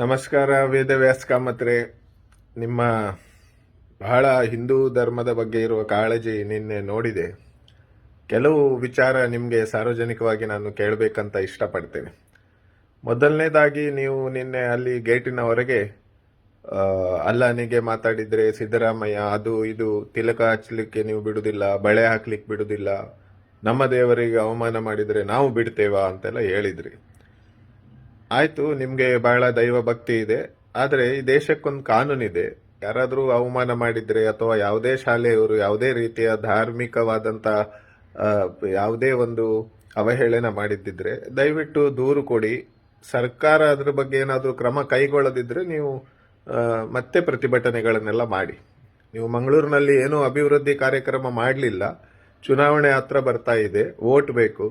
ನಮಸ್ಕಾರ ವೇದವ್ಯಾಸ ಕಾಮತ್ರೆ. ನಿಮ್ಮ ಬಹಳ ಹಿಂದೂ ಧರ್ಮದ ಬಗ್ಗೆ ಇರುವ ಕಾಳಜಿ ನಿನ್ನೆ ನೋಡಿದೆ. ಕೆಲವು ವಿಚಾರ ನಿಮಗೆ ಸಾರ್ವಜನಿಕವಾಗಿ ನಾನು ಕೇಳಬೇಕಂತ ಇಷ್ಟಪಡ್ತೇನೆ. ಮೊದಲನೇದಾಗಿ ನೀವು ನಿನ್ನೆ ಅಲ್ಲಿ ಗೇಟಿನ ಹೊರಗೆ ಅಲ್ಲನಿಗೆ ಮಾತಾಡಿದ್ರೆ ಸಿದ್ದರಾಮಯ್ಯ ಅದು ಇದು ತಿಲಕ ಹಚ್ಚಲಿಕ್ಕೆ ನೀವು ಬಿಡುದಿಲ್ಲ, ಬಳೆ ಹಾಕ್ಲಿಕ್ಕೆ ಬಿಡುದಿಲ್ಲ, ನಮ್ಮ ದೇವರಿಗೆ ಅವಮಾನ ಮಾಡಿದ್ರೆ ನಾವು ಬಿಡ್ತೇವಾ ಅಂತೆಲ್ಲ ಹೇಳಿದ್ರಿ. ಆಯ್ತು, ನಿಮ್ಗೆ ಬಹಳ ದೈವ ಭಕ್ತಿ ಇದೆ, ಆದ್ರೆ ಈ ದೇಶಕ್ಕೊಂದು ಕಾನೂನಿದೆ. ಯಾರಾದ್ರೂ ಅವಮಾನ ಮಾಡಿದ್ರೆ ಅಥವಾ ಯಾವುದೇ ಶಾಲೆಯವರು ಯಾವುದೇ ರೀತಿಯ ಧಾರ್ಮಿಕವಾದಂತ ಯಾವುದೇ ಒಂದು ಅವಹೇಳನ ಮಾಡಿದ್ದಿದ್ರೆ ದಯವಿಟ್ಟು ದೂರು ಕೊಡಿ. ಸರ್ಕಾರ ಅದ್ರ ಬಗ್ಗೆ ಏನಾದರೂ ಕ್ರಮ ಕೈಗೊಳ್ಳದಿದ್ರೆ ನೀವು ಮತ್ತೆ ಪ್ರತಿಭಟನೆಗಳನ್ನೆಲ್ಲ ಮಾಡಿ. ನೀವು ಮಂಗಳೂರಿನಲ್ಲಿ ಏನೂ ಅಭಿವೃದ್ಧಿ ಕಾರ್ಯಕ್ರಮ ಮಾಡಲಿಲ್ಲ, ಚುನಾವಣೆ ಹತ್ರ ಬರ್ತಾ ಇದೆ, ವೋಟ್ ಬೇಕು,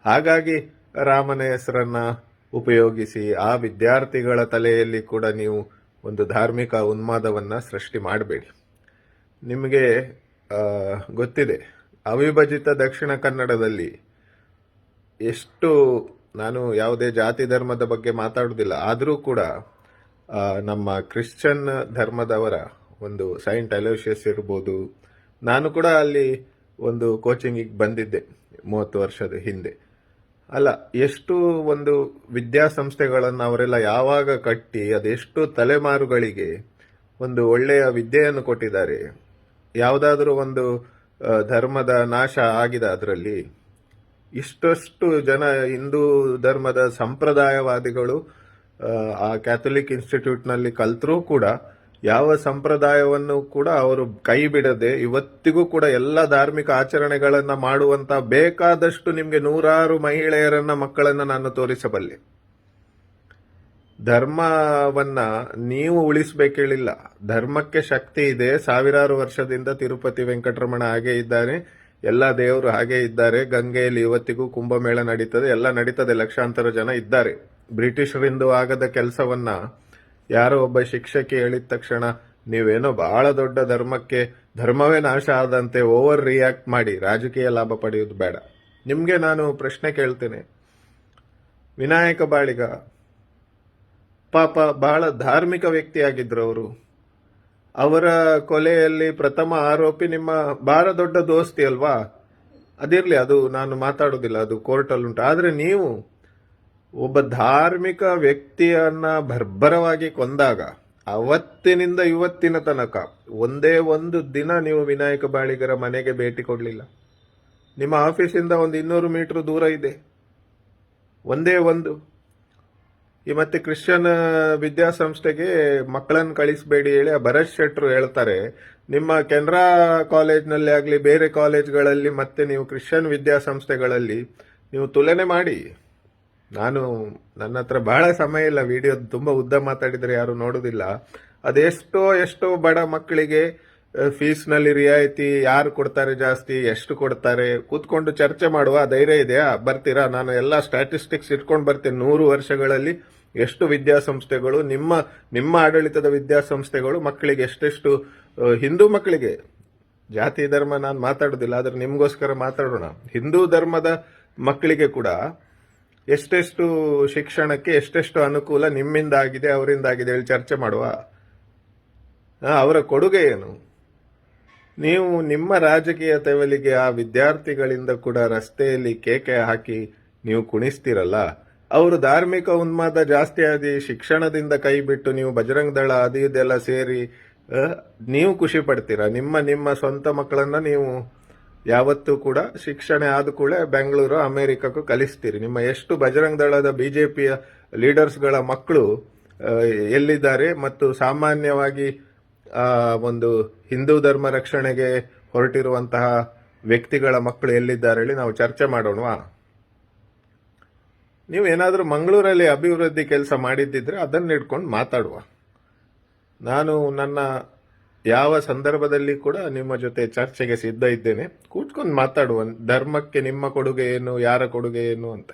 ಹಾಗಾಗಿ ರಾಮನ ಹೆಸರನ್ನ ಉಪಯೋಗಿಸಿ ಆ ವಿದ್ಯಾರ್ಥಿಗಳ ತಲೆಯಲ್ಲಿ ಕೂಡ ನೀವು ಒಂದು ಧಾರ್ಮಿಕ ಉನ್ಮಾದವನ್ನ ಸೃಷ್ಟಿ ಮಾಡಬೇಡಿ. ನಿಮಗೆ ಗೊತ್ತಿದೆ, ಅವಿಭಜಿತ ದಕ್ಷಿಣ ಕನ್ನಡದಲ್ಲಿ ಎಷ್ಟು, ನಾನು ಯಾವುದೇ ಜಾತಿ ಧರ್ಮದ ಬಗ್ಗೆ ಮಾತಾಡುವುದಿಲ್ಲ, ಆದರೂ ಕೂಡ ನಮ್ಮ ಕ್ರಿಶ್ಚಿಯನ್ ಧರ್ಮದವರ ಒಂದು ಸೈಂಟ್ ಅಲೋಷಿಯಸ್ ಇರ್ಬೋದು, ನಾನು ಕೂಡ ಅಲ್ಲಿ ಒಂದು ಕೋಚಿಂಗಿಗೆ ಬಂದಿದ್ದೆ 30 ವರ್ಷದ ಹಿಂದೆ. ಅಲ್ಲ, ಎಷ್ಟು ಒಂದು ವಿದ್ಯಾಸಂಸ್ಥೆಗಳನ್ನು ಅವರೆಲ್ಲ ಯಾವಾಗ ಕಟ್ಟಿ ಅದೆಷ್ಟು ತಲೆಮಾರುಗಳಿಗೆ ಒಂದು ಒಳ್ಳೆಯ ವಿದ್ಯೆಯನ್ನು ಕೊಟ್ಟಿದ್ದಾರೆ. ಯಾವುದಾದ್ರೂ ಒಂದು ಧರ್ಮದ ನಾಶ ಆಗಿದೆ ಅದರಲ್ಲಿ? ಇಷ್ಟಷ್ಟು ಜನ ಹಿಂದೂ ಧರ್ಮದ ಸಂಪ್ರದಾಯವಾದಿಗಳು ಆ ಕ್ಯಾಥೋಲಿಕ್ ಇನ್ಸ್ಟಿಟ್ಯೂಟ್ನಲ್ಲಿ ಕಲ್ತರೂ ಕೂಡ ಯಾವ ಸಂಪ್ರದಾಯವನ್ನು ಕೂಡ ಅವರು ಕೈ ಬಿಡದೆ ಇವತ್ತಿಗೂ ಕೂಡ ಎಲ್ಲ ಧಾರ್ಮಿಕ ಆಚರಣೆಗಳನ್ನ ಮಾಡುವಂತ ಬೇಕಾದಷ್ಟು ನಿಮ್ಗೆ 100 ಮಹಿಳೆಯರನ್ನ ಮಕ್ಕಳನ್ನ ನಾನು ತೋರಿಸಬಲ್ಲೆ. ಧರ್ಮವನ್ನ ನೀವು ಉಳಿಸಬೇಕೇಳಿಲ್ಲ, ಧರ್ಮಕ್ಕೆ ಶಕ್ತಿ ಇದೆ. ಸಾವಿರಾರು ವರ್ಷದಿಂದ ತಿರುಪತಿ ವೆಂಕಟರಮಣ ಹಾಗೆ ಇದ್ದಾನೆ, ಎಲ್ಲ ದೇವರು ಹಾಗೆ ಇದ್ದಾರೆ. ಗಂಗೆಯಲ್ಲಿ ಇವತ್ತಿಗೂ ಕುಂಭಮೇಳ ನಡೀತದೆ, ಎಲ್ಲ ನಡೀತದೆ, ಲಕ್ಷಾಂತರ ಜನ ಇದ್ದಾರೆ. ಬ್ರಿಟಿಷರಿಂದ ಆಗದ ಕೆಲಸವನ್ನ ಯಾರೋ ಒಬ್ಬ ಶಿಕ್ಷಕಿ ಹೇಳಿದ ತಕ್ಷಣ ನೀವೇನೋ ಬಹಳ ದೊಡ್ಡ ಧರ್ಮವೇ ನಾಶ ಆದಂತೆ ಓವರ್ ರಿಯಾಕ್ಟ್ ಮಾಡಿ ರಾಜಕೀಯ ಲಾಭ ಪಡೆಯುವುದು ಬೇಡ. ನಿಮ್ಗೆ ನಾನು ಪ್ರಶ್ನೆ ಕೇಳ್ತೇನೆ. ವಿನಾಯಕ ಬಾಳಿಗ ಪಾಪ ಬಹಳ ಧಾರ್ಮಿಕ ವ್ಯಕ್ತಿಯಾಗಿದ್ರು ಅವರು. ಅವರ ಕೊಲೆಯಲ್ಲಿ ಪ್ರಥಮ ಆರೋಪಿ ನಿಮ್ಮ ಬಹಳ ದೊಡ್ಡ ದೋಸ್ತಿ ಅಲ್ವಾ? ಅದಿರ್ಲಿ, ಅದು ನಾನು ಮಾತಾಡುದಿಲ್ಲ, ಅದು ಕೋರ್ಟಲ್ಲುಂಟು. ಆದ್ರೆ ನೀವು ಒಬ್ಬ ಧಾರ್ಮಿಕ ವ್ಯಕ್ತಿಯನ್ನ ಬರ್ಬರವಾಗಿ ಕೊಂದಾಗ ಅವತ್ತಿನಿಂದ ಇವತ್ತಿನ ತನಕ ಒಂದೇ ಒಂದು ದಿನ ನೀವು ವಿನಾಯಕ ಬಾಳಿಗರ ಮನೆಗೆ ಭೇಟಿ ಕೊಡಲಿಲ್ಲ. ನಿಮ್ಮ ಆಫೀಸಿಂದ ಒಂದು 200 ಮೀಟರ್ ದೂರ ಇದೆ, ಒಂದೇ ಒಂದು. ಈ ಮತ್ತೆ ಕ್ರಿಶ್ಚಿಯನ್ ವಿದ್ಯಾಸಂಸ್ಥೆಗೆ ಮಕ್ಕಳನ್ನು ಕಳಿಸಬೇಡಿ ಹೇಳಿ ಭರತ್ ಶೆಟ್ರು ಹೇಳ್ತಾರೆ. ನಿಮ್ಮ ಕೆನರಾ ಕಾಲೇಜ್ನಲ್ಲಿ ಆಗಲಿ ಬೇರೆ ಕಾಲೇಜ್ಗಳಲ್ಲಿ ಮತ್ತೆ ನೀವು ಕ್ರಿಶ್ಚಿಯನ್ ವಿದ್ಯಾಸಂಸ್ಥೆಗಳಲ್ಲಿ ನೀವು ತುಲನೆ ಮಾಡಿ. ನನ್ನ ಹತ್ರ ಬಹಳ ಸಮಯ ಇಲ್ಲ, ವಿಡಿಯೋ ತುಂಬಾ ಉದ್ದ ಮಾತಾಡಿದ್ರೆ ಯಾರು ನೋಡುದಿಲ್ಲ. ಎಷ್ಟೋ ಬಡ ಮಕ್ಕಳಿಗೆ ಫೀಸ್ನಲ್ಲಿ ರಿಯಾಯಿತಿ ಯಾರು ಕೊಡ್ತಾರೆ, ಜಾಸ್ತಿ ಎಷ್ಟು ಕೊಡ್ತಾರೆ, ಕೂತ್ಕೊಂಡು ಚರ್ಚೆ ಮಾಡುವ ಧೈರ್ಯ ಇದೆಯಾ? ಬರ್ತೀರಾ? ನಾನು ಎಲ್ಲ ಸ್ಟ್ಯಾಟಿಸ್ಟಿಕ್ಸ್ ಇಟ್ಕೊಂಡು ಬರ್ತೇನೆ. 100 ವರ್ಷಗಳಲ್ಲಿ ಎಷ್ಟು ವಿದ್ಯಾಸಂಸ್ಥೆಗಳು, ನಿಮ್ಮ ಆಡಳಿತದ ವಿದ್ಯಾಸಂಸ್ಥೆಗಳು ಮಕ್ಕಳಿಗೆ ಎಷ್ಟೆಷ್ಟು, ಹಿಂದೂ ಮಕ್ಕಳಿಗೆ, ಜಾತಿ ಧರ್ಮ ನಾನು ಮಾತಾಡುದಿಲ್ಲ, ಆದ್ರೆ ನಿಮ್ಗೋಸ್ಕರ ಮಾತಾಡೋಣ. ಹಿಂದೂ ಧರ್ಮದ ಮಕ್ಕಳಿಗೆ ಕೂಡ ಎಷ್ಟೆಷ್ಟು ಶಿಕ್ಷಣಕ್ಕೆ ಎಷ್ಟೆಷ್ಟು ಅನುಕೂಲ ನಿಮ್ಮಿಂದ ಆಗಿದೆ, ಅವರಿಂದ ಆಗಿದೆ ಹೇಳಿ ಚರ್ಚೆ ಮಾಡುವ. ಅವರ ಕೊಡುಗೆ ಏನು? ನೀವು ನಿಮ್ಮ ರಾಜಕೀಯ ತೆವಲಿಗೆ ಆ ವಿದ್ಯಾರ್ಥಿಗಳಿಂದ ಕೂಡ ರಸ್ತೆಯಲ್ಲಿ ಕೇಕೆ ಹಾಕಿ ನೀವು ಕುಣಿಸ್ತಿರಲ್ಲ. ಅವರು ಧಾರ್ಮಿಕ ಉನ್ಮಾದ ಜಾಸ್ತಿ ಆದಿ ಶಿಕ್ಷಣದಿಂದ ಕೈ ಬಿಟ್ಟು ನೀವು ಬಜರಂಗ ದಳ ಅದು ಇದೆಲ್ಲ ಸೇರಿ ನೀವು ಖುಷಿ ಪಡ್ತೀರಾ. ನಿಮ್ಮ ಸ್ವಂತ ಮಕ್ಕಳನ್ನ ನೀವು ಯಾವತ್ತೂ ಕೂಡ ಶಿಕ್ಷಣ ಆದ ಕೂಡ ಬೆಂಗಳೂರು ಅಮೆರಿಕಕ್ಕೂ ಕಲಿಸ್ತೀರಿ. ನಿಮ್ಮ ಎಷ್ಟು ಬಜರಂಗ ದಳದ ಬಿಜೆಪಿಯ ಲೀಡರ್ಸ್ಗಳ ಮಕ್ಕಳು ಎಲ್ಲಿದ್ದಾರೆ ಮತ್ತು ಸಾಮಾನ್ಯವಾಗಿ ಒಂದು ಹಿಂದೂ ಧರ್ಮ ರಕ್ಷಣೆಗೆ ಹೊರಟಿರುವಂತಹ ವ್ಯಕ್ತಿಗಳ ಮಕ್ಕಳು ಎಲ್ಲಿದ್ದಾರೆ ಹೇಳಿ ನಾವು ಚರ್ಚೆ ಮಾಡೋಣವಾ? ನೀವು ಏನಾದರೂ ಮಂಗಳೂರಲ್ಲಿ ಅಭಿವೃದ್ಧಿ ಕೆಲಸ ಮಾಡಿದ್ದಿದ್ರೆ ಅದನ್ನ ಇಟ್ಕೊಂಡು ಮಾತಾಡುವ. ನಾನು ನನ್ನ ಯಾವ ಸಂದರ್ಭದಲ್ಲಿ ಕೂಡ ನಿಮ್ಮ ಜೊತೆ ಚರ್ಚೆಗೆ ಸಿದ್ಧ ಇದ್ದೇನೆ. ಕೂತ್ಕೊಂಡು ಮಾತಾಡುವ. ಧರ್ಮಕ್ಕೆ ನಿಮ್ಮ ಕೊಡುಗೆ ಏನು, ಯಾರ ಕೊಡುಗೆ ಏನು ಅಂತ.